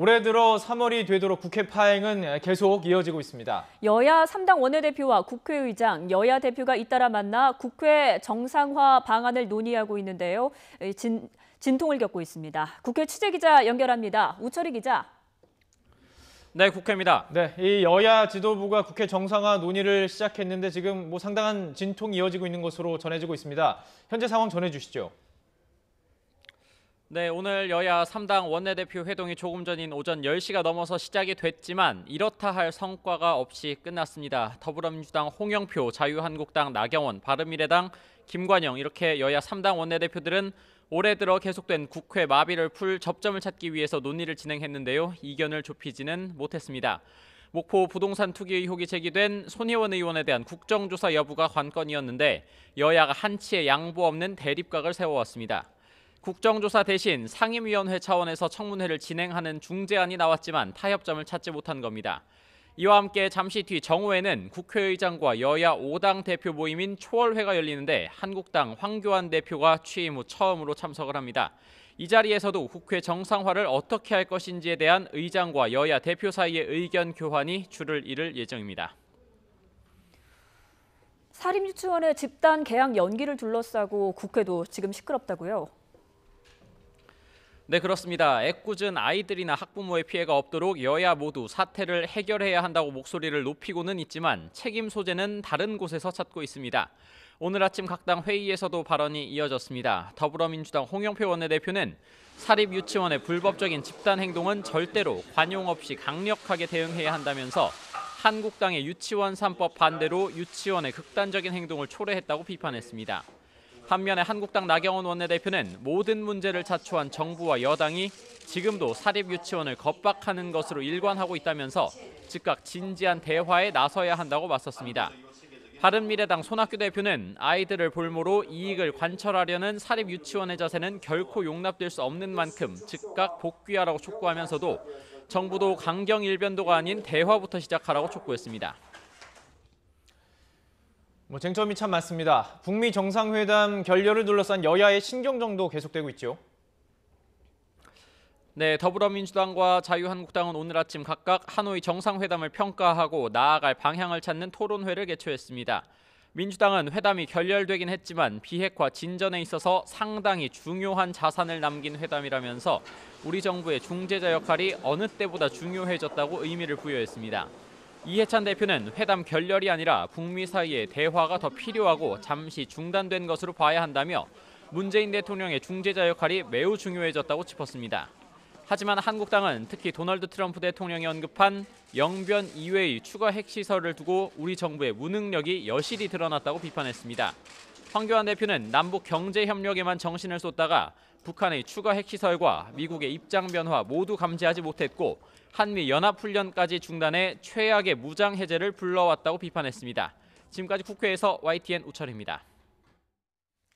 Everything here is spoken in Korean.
올해 들어 3월이 되도록 국회 파행은 계속 이어지고 있습니다. 여야 3당 원내대표와 국회의장, 여야 대표가 잇따라 만나 국회 정상화 방안을 논의하고 있는데요. 진통을 겪고 있습니다. 국회 취재기자 연결합니다. 우철희 기자. 네, 국회입니다. 네, 이 여야 지도부가 국회 정상화 논의를 시작했는데 지금 상당한 진통이 이어지고 있는 것으로 전해지고 있습니다. 현재 상황 전해주시죠. 네, 오늘 여야 3당 원내대표 회동이 조금 전인 오전 10시가 넘어서 시작이 됐지만 이렇다 할 성과가 없이 끝났습니다. 더불어민주당 홍영표, 자유한국당 나경원, 바른미래당 김관영 이렇게 여야 3당 원내대표들은 올해 들어 계속된 국회 마비를 풀 접점을 찾기 위해서 논의를 진행했는데요. 이견을 좁히지는 못했습니다. 목포 부동산 투기 의혹이 제기된 손혜원 의원에 대한 국정조사 여부가 관건이었는데 여야가 한치의 양보 없는 대립각을 세워왔습니다. 국정조사 대신 상임위원회 차원에서 청문회를 진행하는 중재안이 나왔지만 타협점을 찾지 못한 겁니다. 이와 함께 잠시 뒤 정오에는 국회의장과 여야 5당 대표 모임인 초월회가 열리는데 한국당 황교안 대표가 취임 후 처음으로 참석을 합니다. 이 자리에서도 국회 정상화를 어떻게 할 것인지에 대한 의장과 여야 대표 사이의 의견 교환이 줄을 이을 예정입니다. 사립유치원의 집단 개학 연기를 둘러싸고 국회도 지금 시끄럽다고요? 네, 그렇습니다. 애꿎은 아이들이나 학부모의 피해가 없도록 여야 모두 사태를 해결해야 한다고 목소리를 높이고는 있지만 책임 소재는 다른 곳에서 찾고 있습니다. 오늘 아침 각 당 회의에서도 발언이 이어졌습니다. 더불어민주당 홍영표 원내대표는 사립유치원의 불법적인 집단 행동은 절대로 관용 없이 강력하게 대응해야 한다면서 한국당의 유치원 3법 반대로 유치원의 극단적인 행동을 초래했다고 비판했습니다. 반면에 한국당 나경원 원내대표는 모든 문제를 자초한 정부와 여당이 지금도 사립유치원을 겁박하는 것으로 일관하고 있다면서 즉각 진지한 대화에 나서야 한다고 맞섰습니다. 바른미래당 손학규 대표는 아이들을 볼모로 이익을 관철하려는 사립유치원의 자세는 결코 용납될 수 없는 만큼 즉각 복귀하라고 촉구하면서도 정부도 강경 일변도가 아닌 대화부터 시작하라고 촉구했습니다. 쟁점이 참 많습니다. 북미 정상회담 결렬을 둘러싼 여야의 신경전도 계속되고 있죠. 네, 더불어민주당과 자유한국당은 오늘 아침 각각 하노이 정상회담을 평가하고 나아갈 방향을 찾는 토론회를 개최했습니다. 민주당은 회담이 결렬되긴 했지만 비핵화 진전에 있어서 상당히 중요한 자산을 남긴 회담이라면서 우리 정부의 중재자 역할이 어느 때보다 중요해졌다고 의미를 부여했습니다. 이해찬 대표는 회담 결렬이 아니라 북미 사이의 대화가 더 필요하고 잠시 중단된 것으로 봐야 한다며 문재인 대통령의 중재자 역할이 매우 중요해졌다고 짚었습니다. 하지만 한국당은 특히 도널드 트럼프 대통령이 언급한 영변 이외의 추가 핵시설을 두고 우리 정부의 무능력이 여실히 드러났다고 비판했습니다. 황교안 대표는 남북 경제협력에만 정신을 쏟다가 북한의 추가 핵시설과 미국의 입장 변화 모두 감지하지 못했고 한미 연합훈련까지 중단해 최악의 무장 해제를 불러왔다고 비판했습니다. 지금까지 국회에서 YTN 우철입니다.